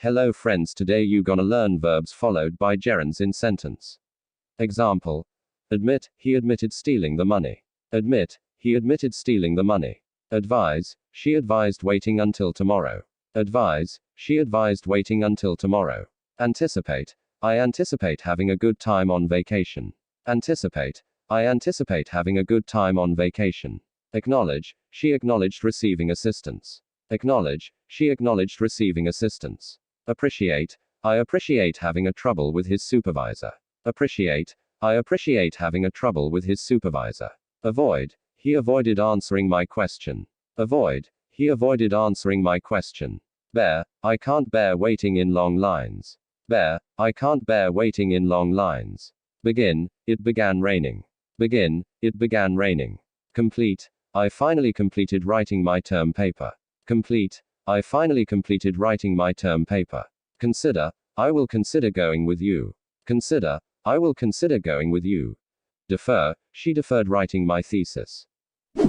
Hello friends, today you gonna learn verbs followed by gerunds in sentence. Example. Admit, he admitted stealing the money. Admit, he admitted stealing the money. Advise, she advised waiting until tomorrow. Advise, she advised waiting until tomorrow. Anticipate, I anticipate having a good time on vacation. Anticipate, I anticipate having a good time on vacation. Acknowledge, she acknowledged receiving assistance. Acknowledge, she acknowledged receiving assistance. Appreciate, I appreciate having a trouble with his supervisor. Appreciate, I appreciate having a trouble with his supervisor. Avoid, he avoided answering my question. Avoid, he avoided answering my question. Bear, I can't bear waiting in long lines. Bear, I can't bear waiting in long lines. Begin, it began raining. Begin, it began raining. Complete, I finally completed writing my term paper. Complete, I finally completed writing my term paper. Consider, I will consider going with you. Consider, I will consider going with you. Defer, she deferred writing my thesis.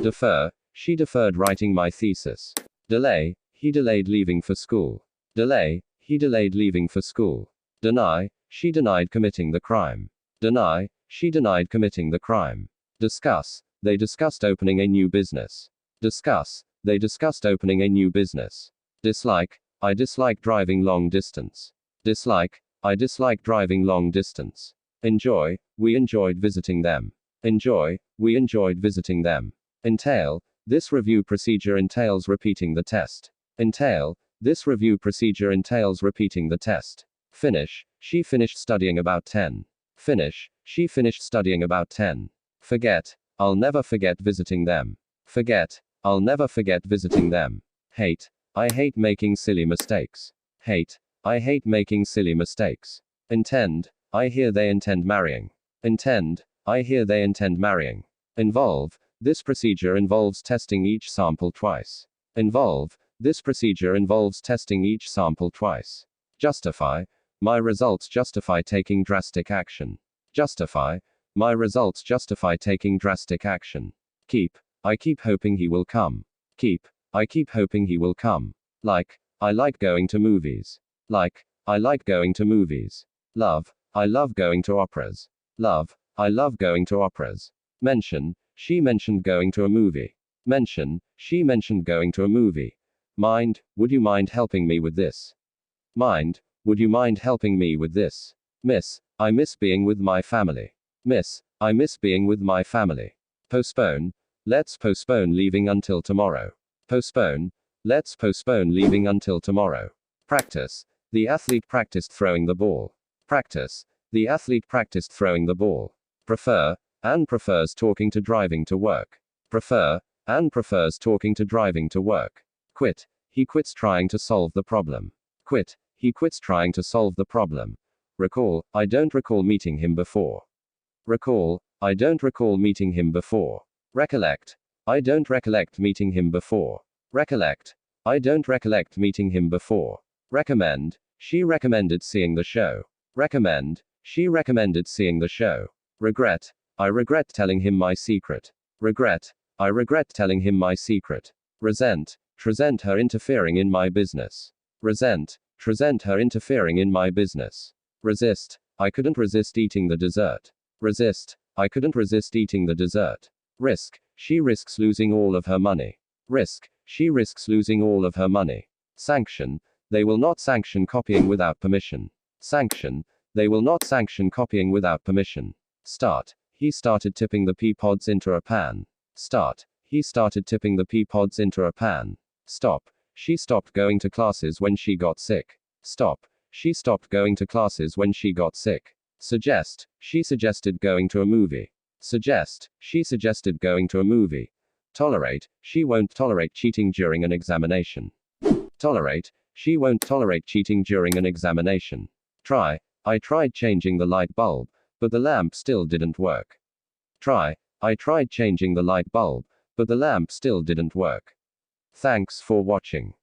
Defer, she deferred writing my thesis. Delay, he delayed leaving for school. Delay, he delayed leaving for school. Deny, she denied committing the crime. Deny, she denied committing the crime. Discuss, they discussed opening a new business. Discuss, they discussed opening a new business. Dislike, I dislike driving long distance. Dislike, I dislike driving long distance. Enjoy, we enjoyed visiting them. Enjoy, we enjoyed visiting them. Entail, this review procedure entails repeating the test. Entail, this review procedure entails repeating the test. Finish, she finished studying about 10. Finish, she finished studying about 10. Forget, I'll never forget visiting them. Forget, I'll never forget visiting them. Hate, I hate making silly mistakes. Hate, I hate making silly mistakes. Intend, I hear they intend marrying. Intend, I hear they intend marrying. Involve, this procedure involves testing each sample twice. Involve, this procedure involves testing each sample twice. Justify, my results justify taking drastic action. Justify, my results justify taking drastic action. Keep, I keep hoping he will come. Keep, I keep hoping he will come. Like, I like going to movies. Like, I like going to movies. Love, I love going to operas. Love, I love going to operas. Mention, she mentioned going to a movie. Mention, she mentioned going to a movie. Mind, would you mind helping me with this? Mind, would you mind helping me with this? Miss, I miss being with my family. Miss, I miss being with my family. Postpone, let's postpone leaving until tomorrow. Postpone, let's postpone leaving until tomorrow. Practice, the athlete practiced throwing the ball. Practice, the athlete practiced throwing the ball. Prefer, Anne prefers talking to driving to work. Prefer, Anne prefers talking to driving to work. Quit, he quits trying to solve the problem. Quit, he quits trying to solve the problem. Recall, I don't recall meeting him before. Recall, I don't recall meeting him before. Recollect, I don't recollect meeting him before. Recollect, I don't recollect meeting him before. Recommend, she recommended seeing the show. Recommend, she recommended seeing the show. Regret, I regret telling him my secret. Regret, I regret telling him my secret. Resent, resent her interfering in my business. Resent, resent her interfering in my business. Resist, I couldn't resist eating the dessert. Resist, I couldn't resist eating the dessert. Risk, she risks losing all of her money. Risk, she risks losing all of her money. Sanction, they will not sanction copying without permission. Sanction, they will not sanction copying without permission. Start, he started tipping the pea pods into a pan. Start, he started tipping the pea pods into a pan. Stop, she stopped going to classes when she got sick. Stop, she stopped going to classes when she got sick. Suggest, she suggested going to a movie. Suggest, she suggested going to a movie. Tolerate, she won't tolerate cheating during an examination. Tolerate, she won't tolerate cheating during an examination. Try, I tried changing the light bulb, but the lamp still didn't work. Try, I tried changing the light bulb, but the lamp still didn't work. Thanks for watching.